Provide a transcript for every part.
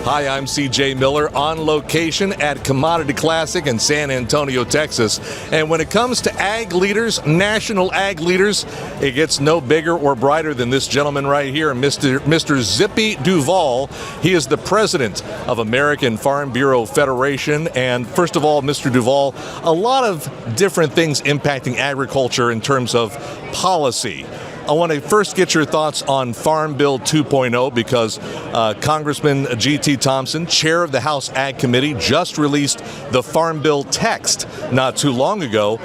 Hi, I'm CJ Miller on location at Commodity Classic in San Antonio, Texas. And when it comes to ag leaders, national ag leaders, it gets no bigger or brighter than this gentleman right here, Mr. Zippy Duvall. He is the president of American Farm Bureau Federation. And first of all, Mr. Duvall, a lot of different things impacting agriculture in terms of policy. I want to first get your thoughts on Farm Bill 2.0 because Congressman G.T. Thompson, chair of the House Ag Committee, just released the Farm Bill text not too long ago.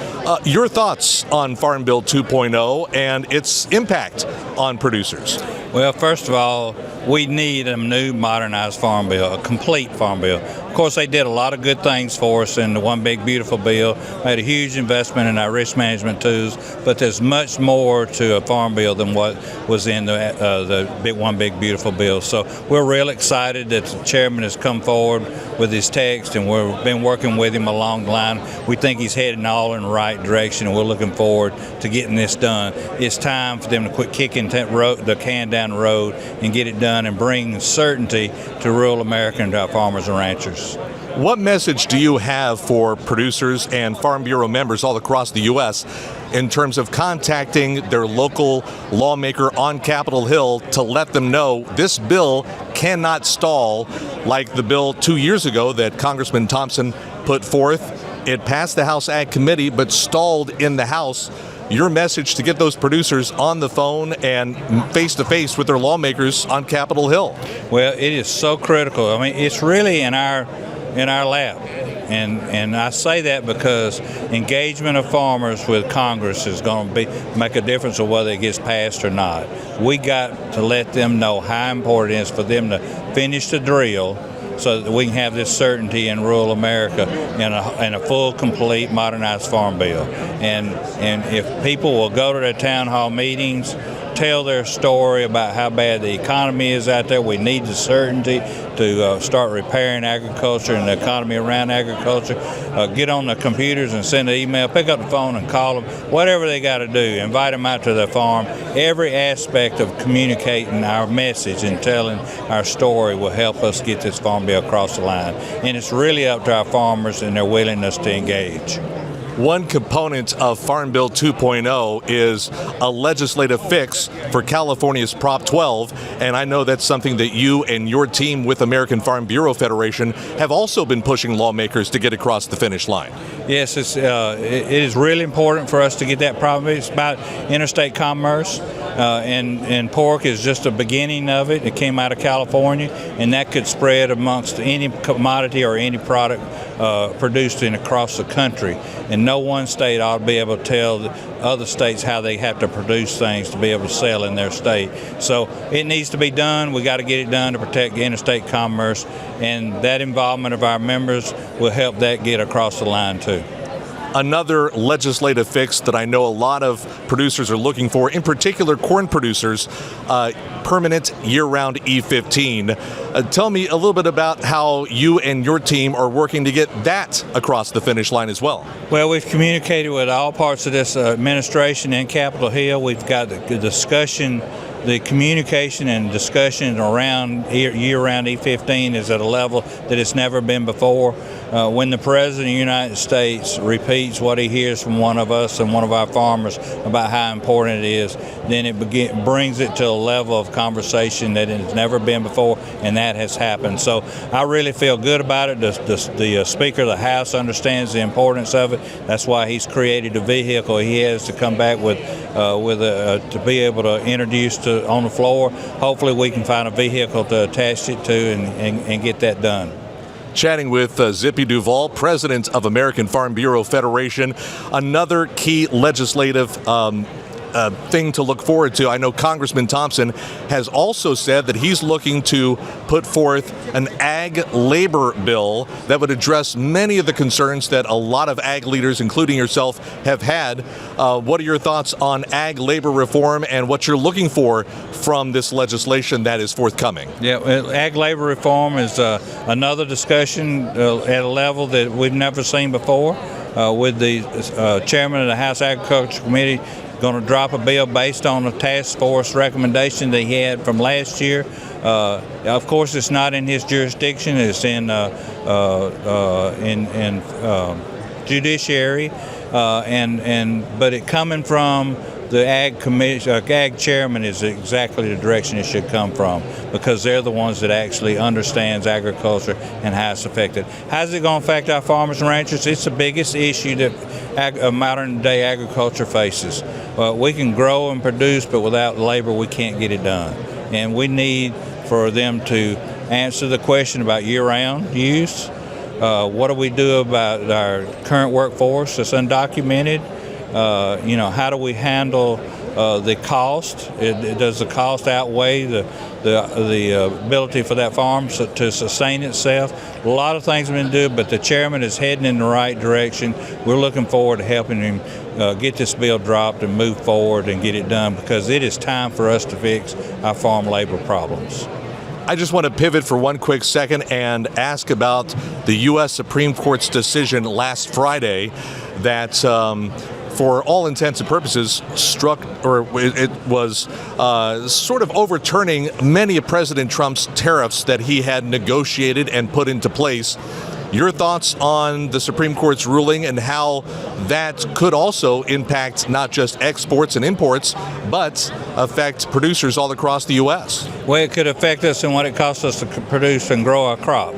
Your thoughts on Farm Bill 2.0 and its impact on producers? Well, first of all, we need a new modernized farm bill, a complete farm bill. Of course, they did a lot of good things for us in the One Big Beautiful Bill, made a huge investment in our risk management tools, but there's much more to a farm bill than what was in the One Big Beautiful Bill. So we're real excited that the chairman has come forward with his text, and we've been working with him along the line. We think he's heading all in the right direction, and we're looking forward to getting this done. It's time for them to quit kicking the can down the road and get it done and bring certainty to rural America and to our farmers and ranchers. What message do you have for producers and Farm Bureau members all across the U.S. in terms of contacting their local lawmaker on Capitol Hill to let them know this bill cannot stall like the bill 2 years ago that Congressman Thompson put forth? It passed the House Ag Committee but stalled in the House. Your message to get those producers on the phone and face-to-face with their lawmakers on Capitol Hill? Well, it is so critical. I mean, it's really in our lap. And I say that because engagement of farmers with Congress is going to make a difference of whether it gets passed or not. We got to let them know how important it is for them to finish the drill so that we can have this certainty in rural America in a full, complete, modernized farm bill. And if people will go to their town hall meetings, tell their story about how bad the economy is out there, we need the certainty to start repairing agriculture and the economy around agriculture. Get on the computers and send an email, pick up the phone and call them, whatever they got to do, invite them out to their farm. Every aspect of communicating our message and telling our story will help us get this farm bill across the line. And it's really up to our farmers and their willingness to engage. One component of Farm Bill 2.0 is a legislative fix for California's Prop 12, and I know that's something that you and your team with American Farm Bureau Federation have also been pushing lawmakers to get across the finish line. Yes, it is really important for us to get that problem. It's about interstate commerce, and pork is just a beginning of it. It came out of California, and that could spread amongst any commodity or any product produced across the country. And no one state ought to be able to tell the other states how they have to produce things to be able to sell in their state. So it needs to be done. We got to get it done to protect interstate commerce, and that involvement of our members will help that get across the line too. Another legislative fix that I know a lot of producers are looking for, in particular corn producers, permanent year-round E15. Tell me a little bit about how you and your team are working to get that across the finish line as well. Well, we've communicated with all parts of this administration in Capitol Hill. We've got the discussion. The communication and discussion around year-round E15 is at a level that it's never been before. When the President of the United States repeats what he hears from one of us and one of our farmers about how important it is, then it brings it to a level of conversation that it has never been before, and that has happened. So I really feel good about it. The Speaker of the House understands the importance of it. That's why he's created a vehicle he has to come back with to be able to introduce on the floor. Hopefully we can find a vehicle to attach it to and get that done. Chatting with Zippy Duvall, president of American Farm Bureau Federation. Another key legislative thing to look forward to. I know Congressman Thompson has also said that he's looking to put forth an ag labor bill that would address many of the concerns that a lot of ag leaders, including yourself, have had. What are your thoughts on ag labor reform and what you're looking for from this legislation that is forthcoming? Yeah, ag labor reform is another discussion at a level that we've never seen before. With the chairman of the House Agriculture Committee going to drop a bill based on a task force recommendation that he had from last year. Of course, it's not in his jurisdiction. It's in judiciary, but it coming from the ag commission, ag chairman is exactly the direction it should come from, because they're the ones that actually understands agriculture and how it's affected. How's it going to affect our farmers and ranchers? It's the biggest issue that modern day agriculture faces. We can grow and produce, but without labor, we can't get it done. And we need for them to answer the question about year-round use. What do we do about our current workforce that's undocumented? How do we handle the cost? Does the cost outweigh the ability for that farm to sustain itself? A lot of things have been done, but the chairman is heading in the right direction. We're looking forward to helping him get this bill dropped and move forward and get it done, because it is time for us to fix our farm labor problems. I just want to pivot for one quick second and ask about the U.S. Supreme Court's decision last Friday that, for all intents and purposes, it was sort of overturning many of President Trump's tariffs that he had negotiated and put into place. Your thoughts on the Supreme Court's ruling and how that could also impact not just exports and imports, but affect producers all across the U.S.? Well, it could affect us in what it costs us to produce and grow our crop,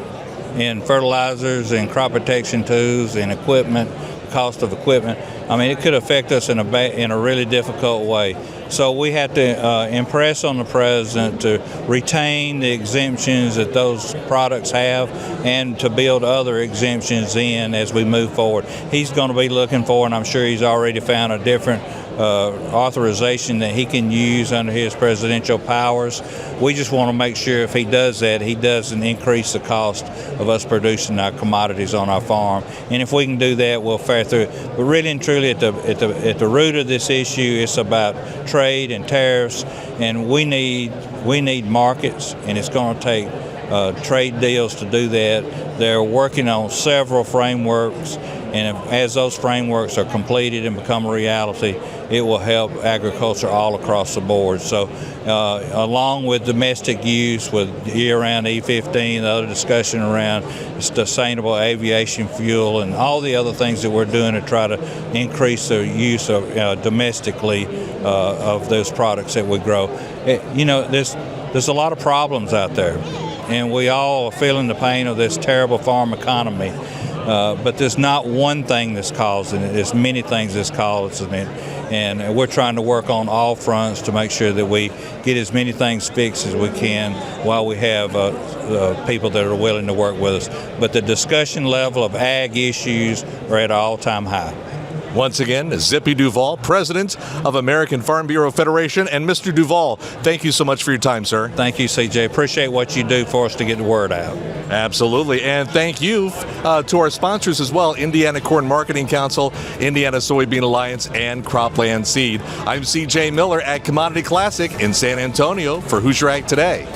in fertilizers and crop protection tools and equipment, cost of equipment. I mean, it could affect us in a really difficult way. So we have to impress on the president to retain the exemptions that those products have, and to build other exemptions in as we move forward. He's going to be looking for, and I'm sure he's already found, a different authorization that he can use under his presidential powers. We just want to make sure if he does that, he doesn't increase the cost of us producing our commodities on our farm. And if we can do that, we'll fare through it. But really and truly, at the root of this issue, it's about trade and tariffs, and we need markets, and it's going to take trade deals to do that. They're working on several frameworks, and as those frameworks are completed and become a reality, it will help agriculture all across the board. So along with domestic use, with year-round E15, the other discussion around sustainable aviation fuel and all the other things that we're doing to try to increase the use of domestically of those products that we grow. There's a lot of problems out there, and we all are feeling the pain of this terrible farm economy. But there's not one thing that's causing it. There's many things that's causing it. And we're trying to work on all fronts to make sure that we get as many things fixed as we can while we have people that are willing to work with us. But the discussion level of ag issues are at an all-time high. Once again, Zippy Duvall, president of American Farm Bureau Federation. And Mr. Duvall, thank you so much for your time, sir. Thank you, CJ. Appreciate what you do for us to get the word out. Absolutely. And thank you to our sponsors as well, Indiana Corn Marketing Council, Indiana Soybean Alliance, and Cropland Seed. I'm CJ Miller at Commodity Classic in San Antonio for Hoosier Ag Today.